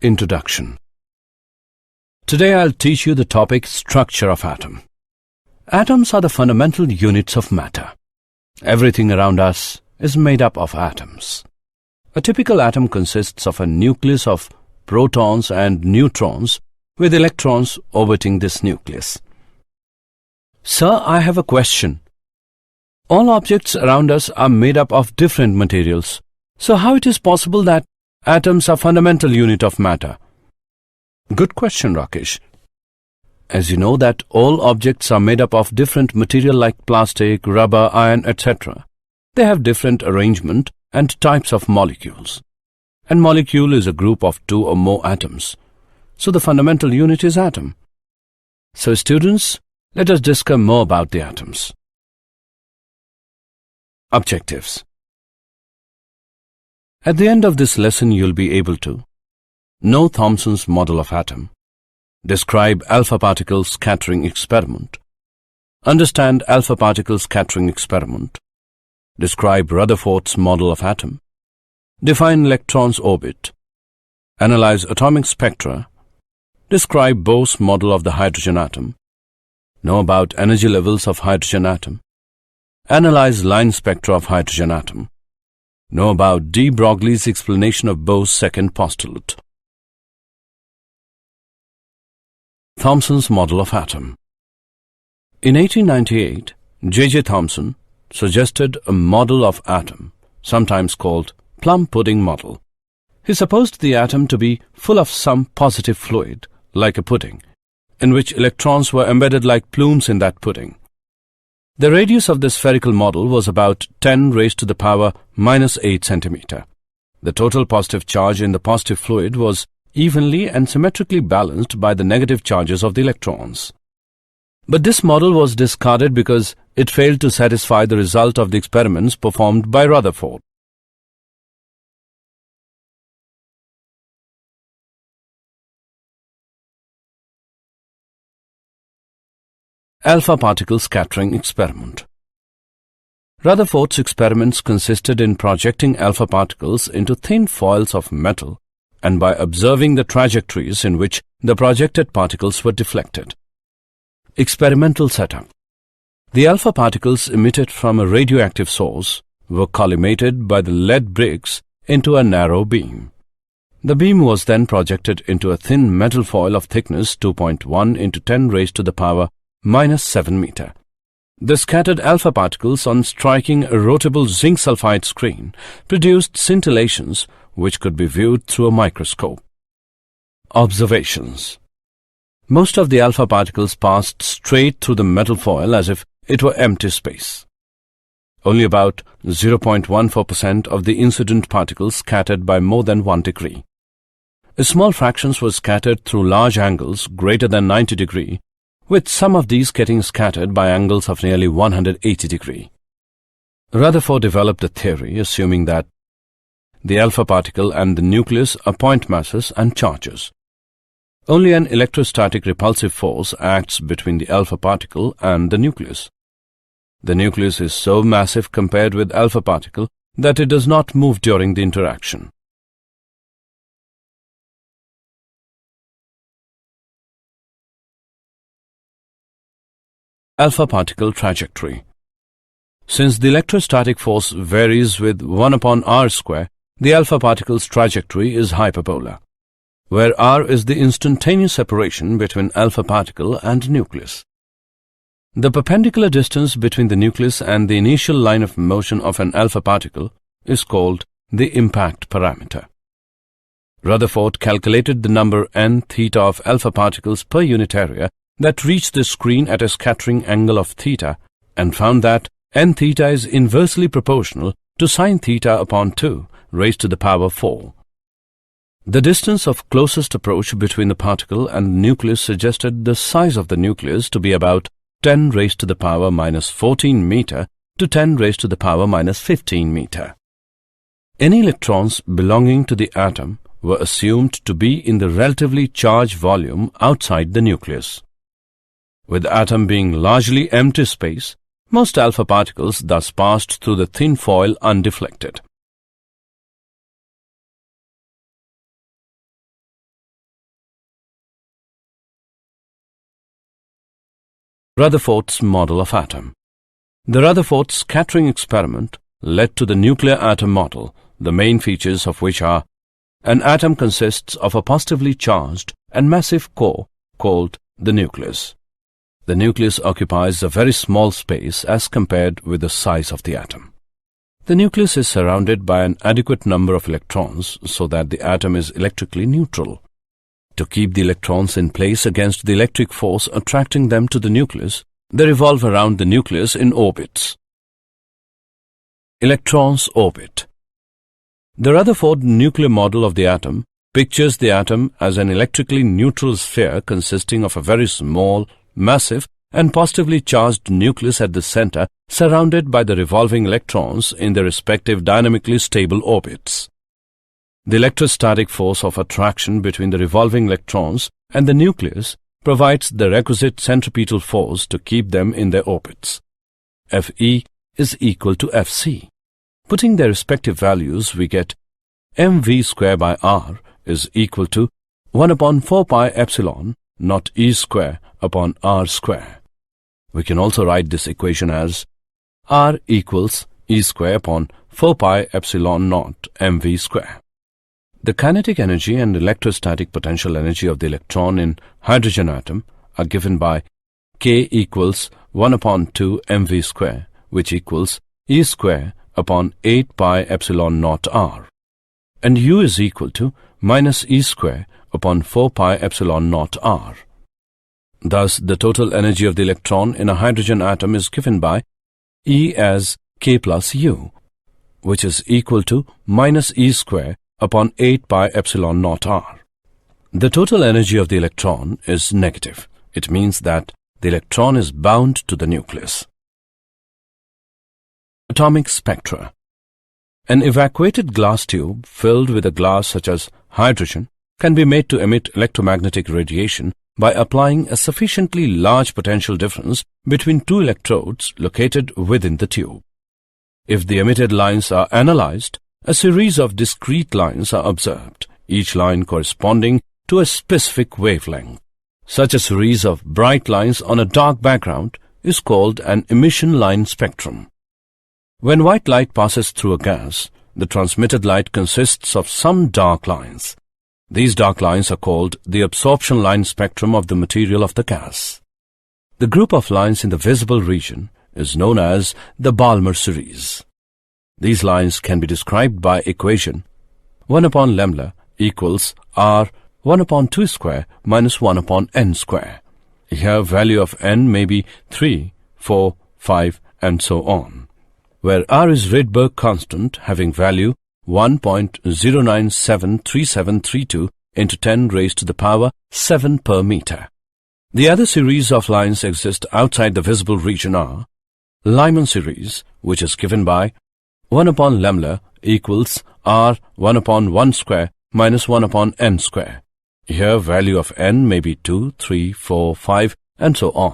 Introduction. Today I'll teach you the topic structure of atom. Atoms are the fundamental units of matter. Everything around us is made up of atoms. A typical atom consists of a nucleus of protons and neutrons with electrons orbiting this nucleus. Sir, I have a question. All objects around us are made up of different materials. So how it is possible that atoms are fundamental unit of matter? Good question, Rakesh. As you know that all objects are made up of different material like plastic, rubber, iron, etc. They have different arrangement and types of molecules. And molecule is a group of two or more atoms. So the fundamental unit is atom. So students, let us discuss more about the atoms. Objectives. At the end of this lesson, you'll be able to know Thomson's model of atom, describe alpha particle scattering experiment, understand alpha particle scattering experiment, describe Rutherford's model of atom, define electron's orbit, analyze atomic spectra, describe Bohr's model of the hydrogen atom, know about energy levels of hydrogen atom, analyze line spectra of hydrogen atom, know about de Broglie's explanation of Bohr's second postulate. Thomson's model of atom. In 1898, J.J. Thomson suggested a model of atom, sometimes called plum pudding model. He supposed the atom to be full of some positive fluid, like a pudding, in which electrons were embedded like plumes in that pudding. The radius of this spherical model was about 10 raised to the power minus 8 centimeter. The total positive charge in the positive fluid was evenly and symmetrically balanced by the negative charges of the electrons. But this model was discarded because it failed to satisfy the result of the experiments performed by Rutherford. Alpha particle scattering experiment. Rutherford's experiments consisted in projecting alpha particles into thin foils of metal and by observing the trajectories in which the projected particles were deflected. Experimental setup. The alpha particles emitted from a radioactive source were collimated by the lead bricks into a narrow beam. The beam was then projected into a thin metal foil of thickness 2.1 into 10 raised to the power minus 7 meter. The scattered alpha particles on striking a rotable zinc sulfide screen produced scintillations which could be viewed through a microscope. Observations. Most of the alpha particles passed straight through the metal foil as if it were empty space. Only about 0.14% of the incident particles scattered by more than 1 degree. Small fractions were scattered through large angles greater than 90 degree, with some of these getting scattered by angles of nearly 180 degree. Rutherford developed a theory assuming that the alpha particle and the nucleus are point masses and charges. Only an electrostatic repulsive force acts between the alpha particle and the nucleus. The nucleus is so massive compared with alpha particle that it does not move during the interaction. Alpha particle trajectory. Since the electrostatic force varies with 1 upon r square, the alpha particle's trajectory is hyperbola, where r is the instantaneous separation between alpha particle and nucleus. The perpendicular distance between the nucleus and the initial line of motion of an alpha particle is called the impact parameter. Rutherford calculated the number n theta of alpha particles per unit area that reached the screen at a scattering angle of theta and found that n theta is inversely proportional to sine theta upon 2 raised to the power 4. The distance of closest approach between the particle and the nucleus suggested the size of the nucleus to be about 10 raised to the power minus 14 meter to 10 raised to the power minus 15 meter. Any electrons belonging to the atom were assumed to be in the relatively charged volume outside the nucleus. With the atom being largely empty space, most alpha particles thus passed through the thin foil undeflected. Rutherford's model of atom. The Rutherford scattering experiment led to the nuclear atom model, the main features of which are: an atom consists of a positively charged and massive core called the nucleus. The nucleus occupies a very small space as compared with the size of the atom. The nucleus is surrounded by an adequate number of electrons so that the atom is electrically neutral. To keep the electrons in place against the electric force attracting them to the nucleus, they revolve around the nucleus in orbits. Electrons orbit. The Rutherford nuclear model of the atom pictures the atom as an electrically neutral sphere consisting of a very small, massive, and positively charged nucleus at the center, surrounded by the revolving electrons in their respective dynamically stable orbits. The electrostatic force of attraction between the revolving electrons and the nucleus provides the requisite centripetal force to keep them in their orbits. Fe is equal to Fc. Putting their respective values, we get mv square by r is equal to 1 upon 4 pi epsilon naught E square upon R square. We can also write this equation as R equals E square upon 4 pi epsilon naught mv square. The kinetic energy and electrostatic potential energy of the electron in hydrogen atom are given by K equals 1 upon 2 mv square, which equals E square upon 8 pi epsilon naught R, and U is equal to minus E square upon 4 pi epsilon naught R. Thus, the total energy of the electron in a hydrogen atom is given by E as K plus U, which is equal to minus E square upon 8 pi epsilon naught R. The total energy of the electron is negative. It means that the electron is bound to the nucleus. Atomic spectra. An evacuated glass tube filled with a glass such as hydrogen can be made to emit electromagnetic radiation by applying a sufficiently large potential difference between two electrodes located within the tube. If the emitted lines are analyzed, a series of discrete lines are observed, each line corresponding to a specific wavelength. Such a series of bright lines on a dark background is called an emission line spectrum. When white light passes through a gas, the transmitted light consists of some dark lines. These dark lines are called the absorption line spectrum of the material of the gas. The group of lines in the visible region is known as the Balmer series. These lines can be described by equation 1 upon lambda equals R 1 upon 2 square minus 1 upon n square. Here value of n may be 3, 4, 5 and so on, where R is Rydberg constant having value 1.0973732 into 10 raised to the power 7 per meter. The other series of lines exist outside the visible region are Lyman series, which is given by 1 upon lambda equals R 1 upon 1 square minus 1 upon n square. Here value of n may be 2, 3, 4, 5 and so on.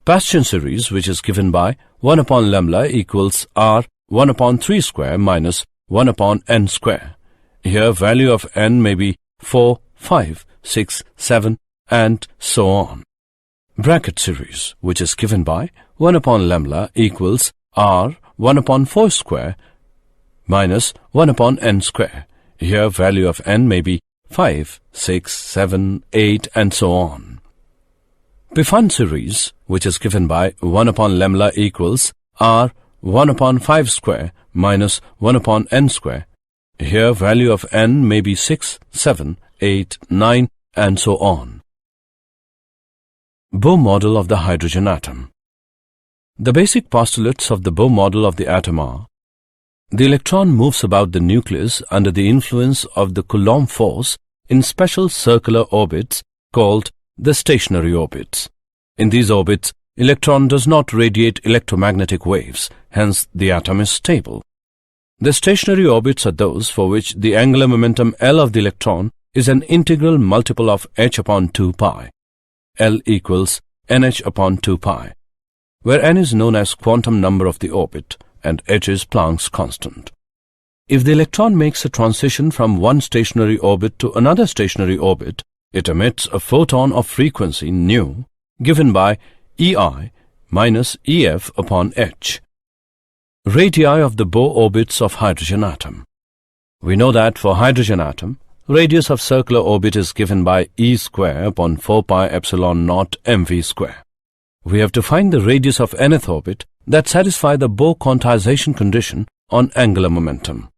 Bastian series, which is given by 1 upon lambda equals R 1 upon 3 square minus 1 upon n square. Here value of n may be 4, 5, 6, 7 and so on. Bracket series, which is given by 1 upon lambda equals R 1 upon 4 square minus 1 upon n square. Here value of n may be 5, 6, 7, 8 and so on. Pfund series, which is given by 1 upon lambda equals R 1 upon 5 square minus 1 upon n square. Here value of n may be 6, 7, 8, 9 and so on. Bohr model of the hydrogen atom. The basic postulates of the Bohr model of the atom are: the electron moves about the nucleus under the influence of the Coulomb force in special circular orbits called the stationary orbits. In these orbits, electron does not radiate electromagnetic waves, hence the atom is stable. The stationary orbits are those for which the angular momentum L of the electron is an integral multiple of h upon 2 pi. L equals nh upon 2 pi, where n is known as quantum number of the orbit and h is Planck's constant. If the electron makes a transition from one stationary orbit to another stationary orbit, it emits a photon of frequency nu, given by EI minus EF upon h. Radii of the Bohr orbits of hydrogen atom. We know that for hydrogen atom, radius of circular orbit is given by E square upon 4 pi epsilon naught mv square. We have to find the radius of nth orbit that satisfy the Bohr quantization condition on angular momentum.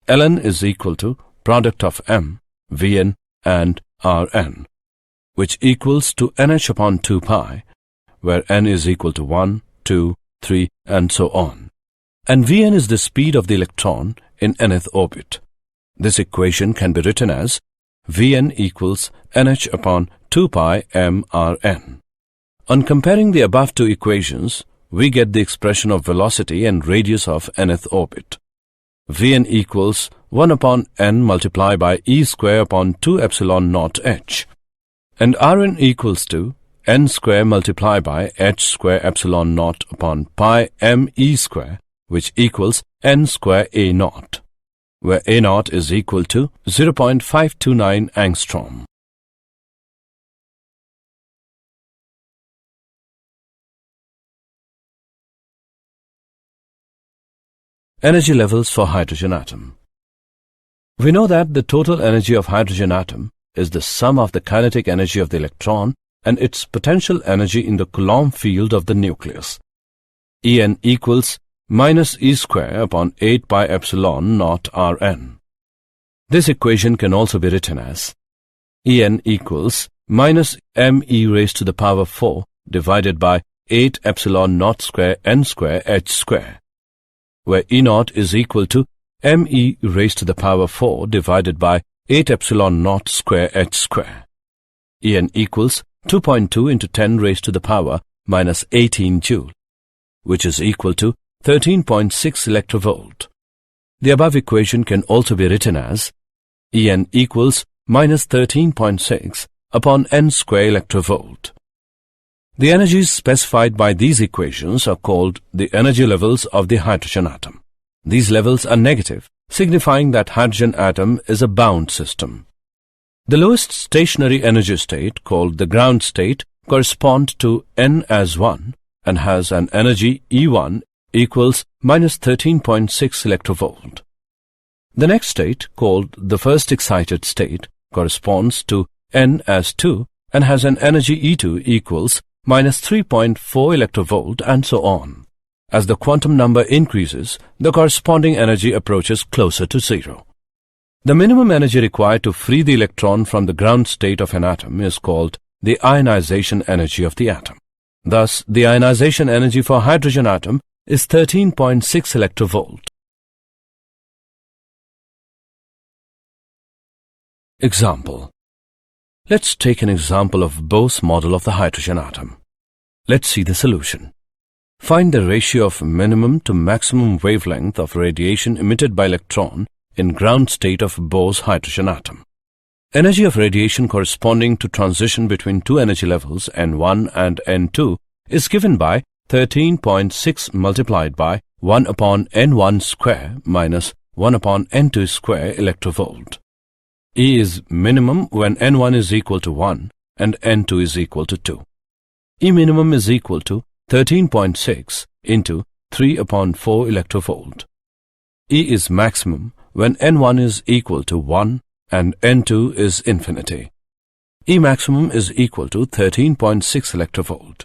Ln is equal to product of m, Vn and Rn, which equals to nh upon 2 pi, where n is equal to 1, 2, 3 and so on. And Vn is the speed of the electron in nth orbit. This equation can be written as Vn equals nh upon 2 pi mRn. On comparing the above two equations, we get the expression of velocity and radius of nth orbit. Vn equals 1 upon n multiplied by E square upon 2 epsilon naught h. And Rn equals to n square multiplied by h square epsilon naught upon pi m E square, which equals n square A naught, where A naught is equal to 0.529 angstrom. Energy levels for hydrogen atom. We know that the total energy of hydrogen atom is the sum of the kinetic energy of the electron and its potential energy in the Coulomb field of the nucleus. En equals minus E square upon 8 pi epsilon naught Rn. This equation can also be written as En equals minus me raised to the power 4 divided by 8 epsilon naught square n square h square, where E naught is equal to me raised to the power 4 divided by 8 epsilon naught square h square. En equals 2.2 into 10 raised to the power minus 18 joule, which is equal to 13.6 electrovolt. The above equation can also be written as En equals minus 13.6 upon n square electrovolt. The energies specified by these equations are called the energy levels of the hydrogen atom. These levels are negative, signifying that hydrogen atom is a bound system. The lowest stationary energy state, called the ground state, corresponds to n as 1 and has an energy E1 equals minus 13.6 electrovolt. The next state, called the first excited state, corresponds to n as 2 and has an energy E2 equals minus 3.4 electrovolt and so on. As the quantum number increases, the corresponding energy approaches closer to zero. The minimum energy required to free the electron from the ground state of an atom is called the ionization energy of the atom. Thus, the ionization energy for hydrogen atom is 13.6 electrovolt. Example. Let's take an example of Bohr's model of the hydrogen atom. Let's see the solution. Find the ratio of minimum to maximum wavelength of radiation emitted by electron in ground state of Bohr's hydrogen atom. Energy of radiation corresponding to transition between two energy levels N1 and N2 is given by 13.6 multiplied by 1 upon N1 square minus 1 upon N2 square electrovolt. E is minimum when N1 is equal to 1 and N2 is equal to 2. E minimum is equal to 13.6 into 3 upon 4 electrovolt. E is maximum when N1 is equal to 1 and N2 is infinity. E maximum is equal to 13.6 electrovolt.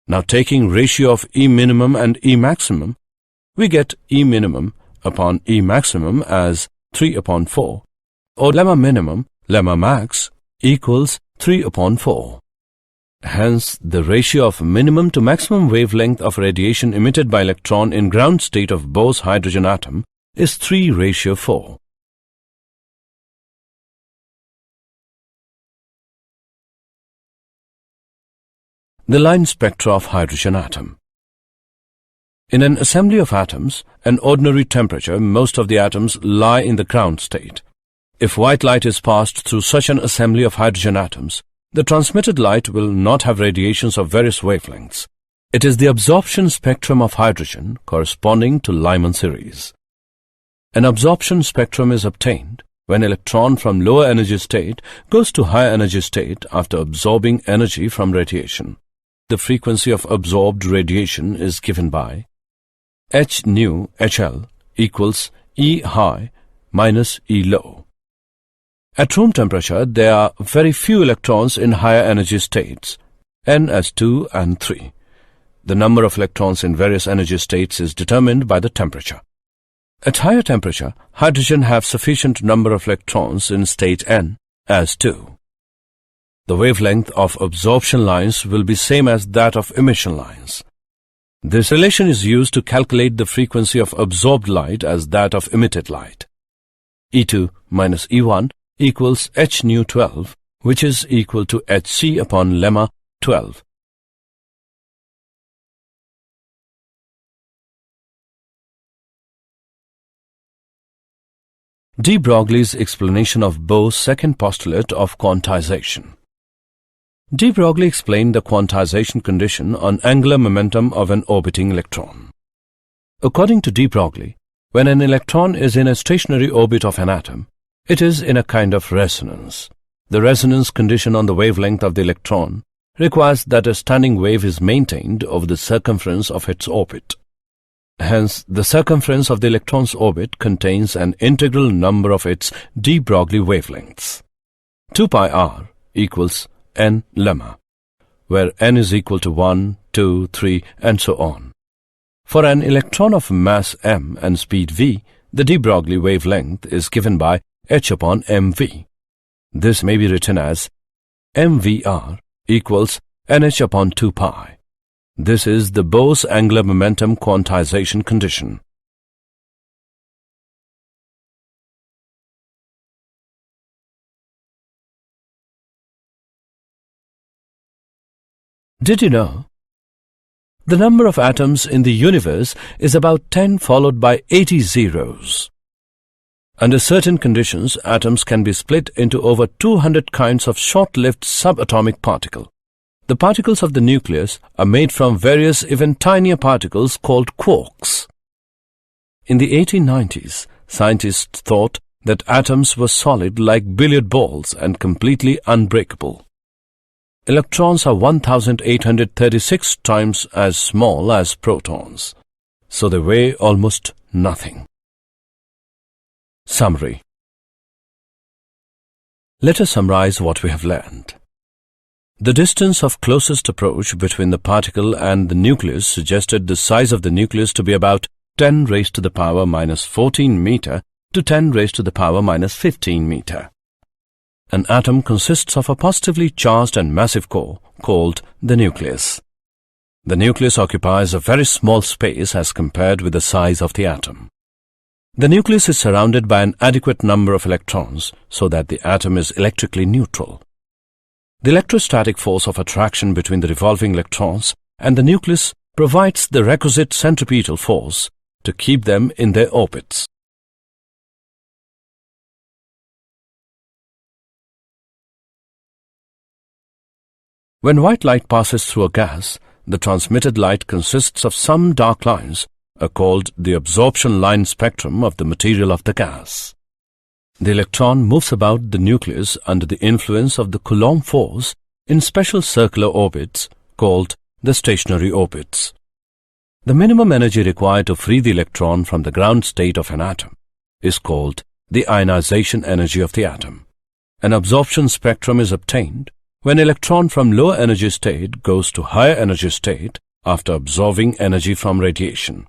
Now taking ratio of E minimum and E maximum, we get E minimum upon E maximum as 3 upon 4, or lemma minimum, lemma max equals 3 upon 4. Hence, the ratio of minimum to maximum wavelength of radiation emitted by electron in ground state of Bohr's hydrogen atom is 3:4. The line spectra of hydrogen atom. In an assembly of atoms, an ordinary temperature, most of the atoms lie in the ground state. If white light is passed through such an assembly of hydrogen atoms, the transmitted light will not have radiations of various wavelengths. It is the absorption spectrum of hydrogen corresponding to Lyman series. An absorption spectrum is obtained when electron from lower energy state goes to higher energy state after absorbing energy from radiation. the frequency of absorbed radiation is given by h nu HL equals E high minus E low. At room temperature, there are very few electrons in higher energy states, n as 2 and 3. The number of electrons in various energy states is determined by the temperature. At higher temperature, hydrogen have sufficient number of electrons in state n as 2. The wavelength of absorption lines will be same as that of emission lines. This relation is used to calculate the frequency of absorbed light as that of emitted light. E2 minus E1 equals h nu 12, which is equal to hc upon lemma 12. de Broglie's explanation of Bohr's second postulate of quantization. De Broglie explained the quantization condition on angular momentum of an orbiting electron. According to de Broglie, when an electron is in a stationary orbit of an atom, it is in a kind of resonance. The resonance condition on the wavelength of the electron requires that a standing wave is maintained over the circumference of its orbit. Hence, the circumference of the electron's orbit contains an integral number of its de Broglie wavelengths. 2 pi r equals n lemma, where n is equal to 1, 2, 3, and so on. For an electron of mass m and speed v, the de Broglie wavelength is given by h upon mv. This may be written as mvr equals nh upon 2 pi. This is the Bohr's angular momentum quantization condition. Did you know? The number of atoms in the universe is about 10 followed by 80 zeros. Under certain conditions, atoms can be split into over 200 kinds of short-lived subatomic particles. The particles of the nucleus are made from various even tinier particles called quarks. In the 1890s, scientists thought that atoms were solid like billiard balls and completely unbreakable. Electrons are 1,836 times as small as protons, so they weigh almost nothing. Summary. Let us summarize what we have learned. The distance of closest approach between the particle and the nucleus suggested the size of the nucleus to be about 10 raised to the power minus 14 meter to 10 raised to the power minus 15 meter. An atom consists of a positively charged and massive core called the nucleus. The nucleus occupies a very small space as compared with the size of the atom. The nucleus is surrounded by an adequate number of electrons so that the atom is electrically neutral. The electrostatic force of attraction between the revolving electrons and the nucleus provides the requisite centripetal force to keep them in their orbits. When white light passes through a gas, the transmitted light consists of some dark lines, called the absorption line spectrum of the material of the gas. The electron moves about the nucleus under the influence of the Coulomb force in special circular orbits called the stationary orbits. The minimum energy required to free the electron from the ground state of an atom is called the ionization energy of the atom. An absorption spectrum is obtained when electron from lower energy state goes to higher energy state after absorbing energy from radiation.